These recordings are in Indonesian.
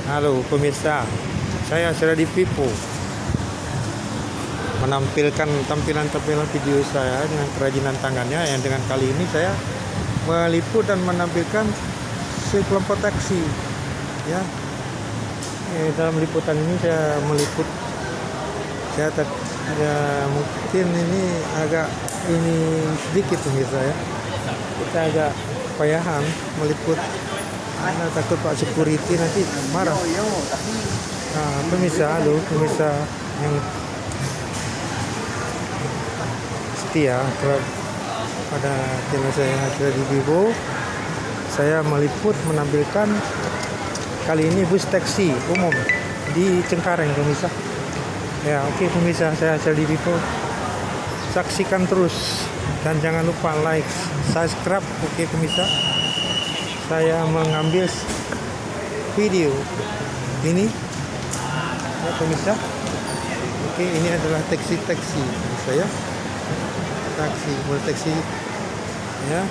Halo pemirsa, saya sudah di Vivo menampilkan tampilan-tampilan video saya dengan kerajinan tangannya, yang dengan kali ini saya meliput dan menampilkan sekelompok taksi. Ya, dalam liputan ini saya meliput, mungkin ini agak sedikit pemirsa ya. Kita agak payahan meliput. Karena takut Pak Security nanti marah. Nah, pemirsa yang setia pada channel saya yang ada di Vivo, saya meliput menampilkan kali ini bus taksi umum di Cengkareng pemirsa. Ya, oke pemirsa, saya di Vivo. Saksikan terus dan jangan lupa like, subscribe. Oke pemirsa. Saya mengambil video ini ya pemirsa. Oke, ini adalah taksi saya, taksi ya.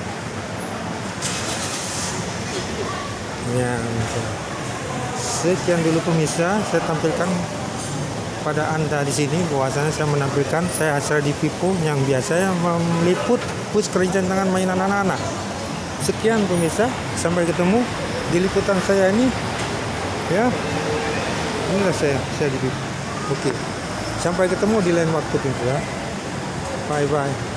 Ya pemirsa. Sekian dulu pemirsa, saya tampilkan pada Anda di sini bahwasanya saya menampilkan saya asal di Vivo yang biasa meliput bus kerajinan tangan mainan anak-anak. Sekian pemirsa, sampai ketemu di liputan saya ini ya. Inilah saya di Vivo. Oke, sampai ketemu di lain waktu pemirsa. Bye bye.